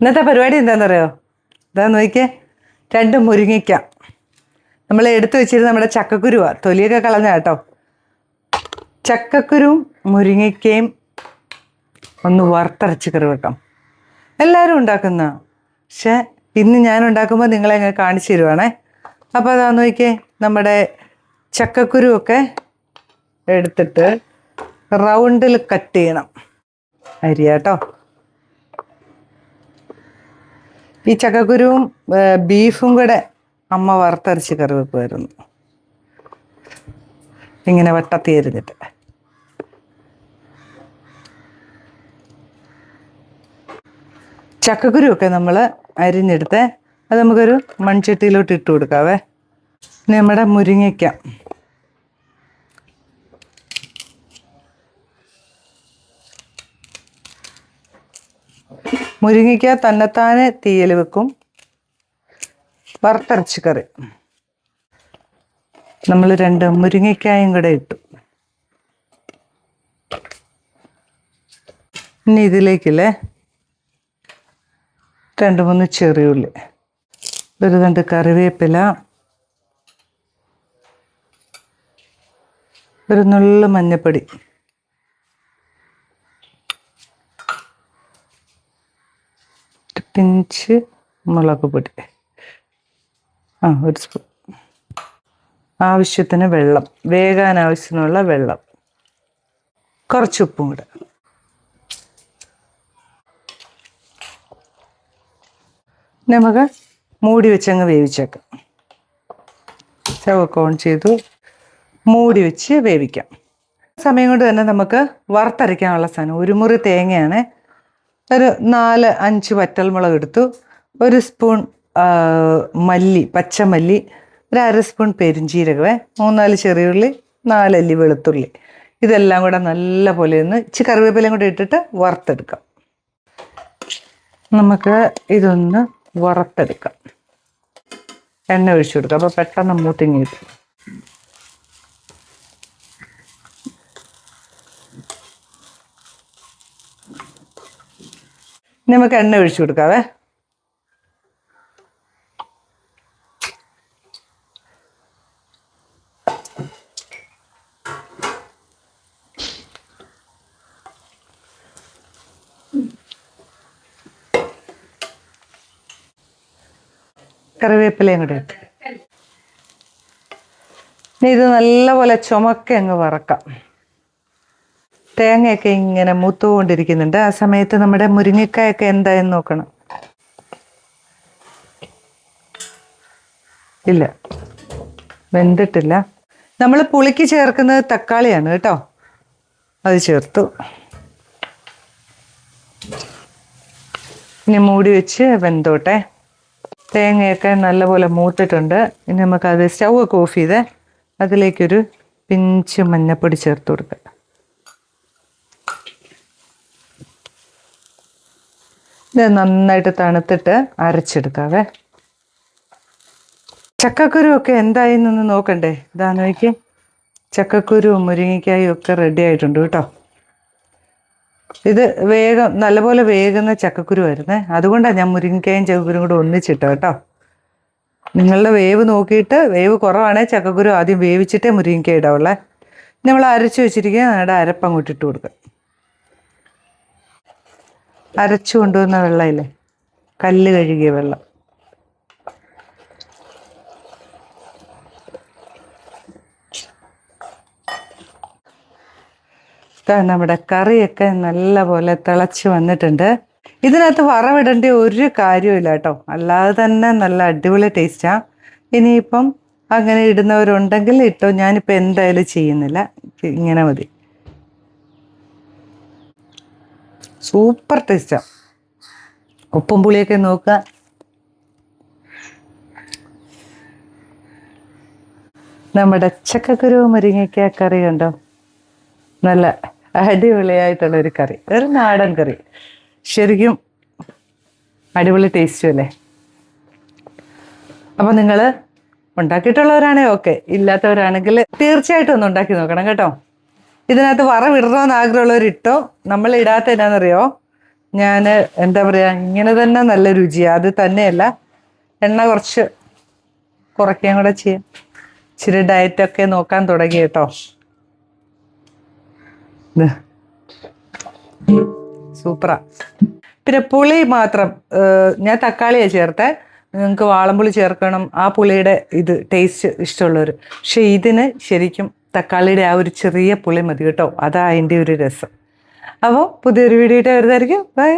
ഇന്നത്തെ പരിപാടി എന്താണെന്നറിയോ? ഇതാ നോക്കിയേ, 2 മുരിങ്ങയ്ക്ക നമ്മൾ എടുത്തു വെച്ചിരുന്ന നമ്മുടെ ചക്കക്കുരുവാണ്, തൊലിയൊക്കെ കളഞ്ഞ കേട്ടോ. ചക്കക്കുരുവും മുരിങ്ങയ്ക്കയും ഒന്ന് വറുത്തരച്ച് കറി വെക്കാം. എല്ലാവരും ഉണ്ടാക്കുന്ന, പക്ഷെ ഇന്ന് ഞാൻ ഉണ്ടാക്കുമ്പോൾ നിങ്ങളെ ഞാൻ കാണിച്ചു തരുവാണേ. അപ്പോൾ അതാ നോക്കിയേ, നമ്മുടെ ചക്കക്കുരുവൊക്കെ എടുത്തിട്ട് റൗണ്ടിൽ കട്ട് ചെയ്യണം. അരിയാട്ടോ. ഈ ചക്കക്കുരുവും ബീഫും കൂടെ അമ്മ വറുത്തരച്ച് കറി വെക്കുമായിരുന്നു, ഇങ്ങനെ വട്ടത്തി എരിഞ്ഞിട്ട്. ചക്കക്കുരുവൊക്കെ നമ്മൾ അരിഞ്ഞെടുത്ത് അത് നമുക്കൊരു മൺചട്ടിയിലോട്ട് ഇട്ട് കൊടുക്കാവേ. ഇനി നമ്മുടെ മുരിങ്ങയ്ക്ക, മുരിങ്ങയ്ക്ക തന്നെത്താനെ തീയൽ വെക്കും. വറുത്തരച്ച് കറി നമ്മൾ 2 മുരിങ്ങയ്ക്കായും കൂടെ ഇട്ടു. ഇനി ഇതിലേക്കില്ലേ 2-3 ചെറിയുള്ളി, ഒരു 2 കറിവേപ്പില, ഒരു നുള്ളു മഞ്ഞപ്പൊടി, പിഞ്ച് മുളക് പൊടി, ഒരു സ്പൂൺ, ആവശ്യത്തിന് വെള്ളം, വേകാൻ ആവശ്യത്തിനുള്ള വെള്ളം, കുറച്ച് ഉപ്പും കൂടെ. നമുക്ക് മൂടി വെച്ചങ്ങ് വേവിച്ചേക്കാം. സ്റ്റവൊക്കെ ഓൺ ചെയ്തു മൂടി വെച്ച് വേവിക്കാം. സമയം കൊണ്ട് തന്നെ നമുക്ക് വറുത്തരയ്ക്കാനുള്ള സാധനം, 1 മുറി തേങ്ങയാണ്, ഒരു 4-5 വറ്റൽമുളക് എടുത്തു, 1 സ്പൂൺ മല്ലി, പച്ചമല്ലി, ഒരു 1/2 സ്പൂൺ പെരിഞ്ചീരകമേ, 3-4 ചെറിയുള്ളി, 4 അല്ലി വെളുത്തുള്ളി. ഇതെല്ലാം കൂടെ നല്ല പോലെ ഒന്ന് ഇച്ചിരി കറിവേപ്പിലയും കൂടെ ഇട്ടിട്ട് വറുത്തെടുക്കാം. നമുക്ക് ഇതൊന്ന് വറുത്തെടുക്കാം. എണ്ണ ഒഴിച്ചു കൊടുക്കാം, അപ്പോൾ പെട്ടെന്ന് മൂത്തിങ്ങി കിട്ടും. നമുക്ക് എണ്ണ ഒഴിച്ചു കൊടുക്കാവേ. കറിവേപ്പിലയും കൂടെ ഇട്ട് ഇനി ഇത് നല്ലപോലെ ചുമക്കെ അങ്ങ് വറക്കാം. തേങ്ങയൊക്കെ ഇങ്ങനെ മൂത്തുകൊണ്ടിരിക്കുന്നുണ്ട്. ആ സമയത്ത് നമ്മുടെ മുരിങ്ങക്കായൊക്കെ എന്തായെന്ന് നോക്കണം. ഇല്ല, വെന്തിട്ടില്ല. നമ്മൾ പുളിക്ക് ചേർക്കുന്നത് തക്കാളിയാണ് കേട്ടോ, അത് ചേർത്തു. ഇനി മൂടി വെച്ച് വെന്തോട്ടെ. തേങ്ങയൊക്കെ നല്ലപോലെ മൂത്തിട്ടുണ്ട്. ഇനി നമുക്കത് സ്റ്റൗ ഒക്കെ ഓഫ് ചെയ്ത് അതിലേക്കൊരു പിഞ്ച് മഞ്ഞപ്പൊടി ചേർത്ത് കൊടുക്കുക. ഇത് നന്നായിട്ട് തണുത്തിട്ട് അരച്ചെടുക്കാവേ. ചക്കക്കുരുവൊക്കെ എന്തായി എന്നൊന്ന് നോക്കണ്ടേ? ഇതാ നോക്കി, ചക്കക്കുരുവും മുരിങ്ങയ്ക്കായും ഒക്കെ റെഡി ആയിട്ടുണ്ട് കേട്ടോ. ഇത് നല്ലപോലെ വേകുന്ന ചക്കക്കുരുവായിരുന്നേ, അതുകൊണ്ടാണ് ഞാൻ മുരിങ്ങയ്ക്കായും ചക്കക്കുരും കൂടെ ഒന്നിച്ചിട്ടോ കേട്ടോ. നിങ്ങളുടെ വേവ് നോക്കിയിട്ട്, വേവ് കുറവാണെങ്കിൽ ചക്കക്കുരു ആദ്യം വേവിച്ചിട്ടേ മുരിങ്ങയ്ക്ക ഇടാവുള്ളേ. നമ്മൾ അരച്ചു വെച്ചിരിക്കുക, നമ്മുടെ അരപ്പങ്ങോട്ട് ഇട്ട് കൊടുക്കുക. അരച്ചു കൊണ്ടുവന്ന വെള്ളമില്ലേ, കല്ല് കഴുകിയ വെള്ളം, നമ്മുടെ കറിയൊക്കെ നല്ല പോലെ തിളച്ച് വന്നിട്ടുണ്ട്. ഇതിനകത്ത് വറവിടേണ്ട ഒരു കാര്യമില്ല കേട്ടോ, അല്ലാതെ തന്നെ നല്ല അടിപൊളി ടേസ്റ്റാണ്. ഇനിയിപ്പം അങ്ങനെ ഇടുന്നവരുണ്ടെങ്കിൽ ഇട്ടോ, ഞാനിപ്പോൾ എന്തായാലും ചെയ്യുന്നില്ല, ഇങ്ങനെ മതി. സൂപ്പർ ടേസ്റ്റാണ്. ഉപ്പും പുളിയൊക്കെ നോക്കുക. നമ്മുടെ ചക്കക്കുരു മുരിങ്ങയ്ക്ക കറി കണ്ടോ, നല്ല അടിപൊളിയായിട്ടുള്ളൊരു കറി, ഒരു നാടൻ കറി. ശരിക്കും അടിപൊളി ടേസ്റ്റും അല്ലേ. അപ്പോൾ നിങ്ങൾ ഉണ്ടാക്കിയിട്ടുള്ളവരാണെങ്കിൽ ഓക്കെ, ഇല്ലാത്തവരാണെങ്കിൽ തീർച്ചയായിട്ടും ഒന്ന് ഉണ്ടാക്കി നോക്കണം കേട്ടോ. ഇതിനകത്ത് വറവിടണമെന്ന് ആഗ്രഹമുള്ളവരിട്ടോ. നമ്മൾ ഇടാത്ത എന്നാണെന്നറിയോ, ഞാൻ എന്താ പറയുക, ഇങ്ങനെ തന്നെ നല്ല രുചിയാണ്. അത് തന്നെയല്ല, എണ്ണ കുറച്ച് കുറയ്ക്കാൻ കൂടെ ചെയ്യാം. ഇച്ചിരി ഡയറ്റൊക്കെ നോക്കാൻ തുടങ്ങി കേട്ടോ. സൂപ്പറാ. പിന്നെ പുളി മാത്രം ഞാൻ തക്കാളിയാണ് ചേർത്തേ. നിങ്ങൾക്ക് വാളംപുളി ചേർക്കണം, ആ പുളിയുടെ ഇത് ടേസ്റ്റ് ഇഷ്ടമുള്ളവർ. പക്ഷെ ഇതിന് ശരിക്കും തക്കാളിയുടെ ആ ഒരു ചെറിയ പുളി മതി കേട്ടോ. അതാ അതിൻ്റെ ഒരു രസം. അപ്പോൾ പുതിയൊരു വീഡിയോ ആയിട്ട് വരുന്നതായിരിക്കും. ബൈ.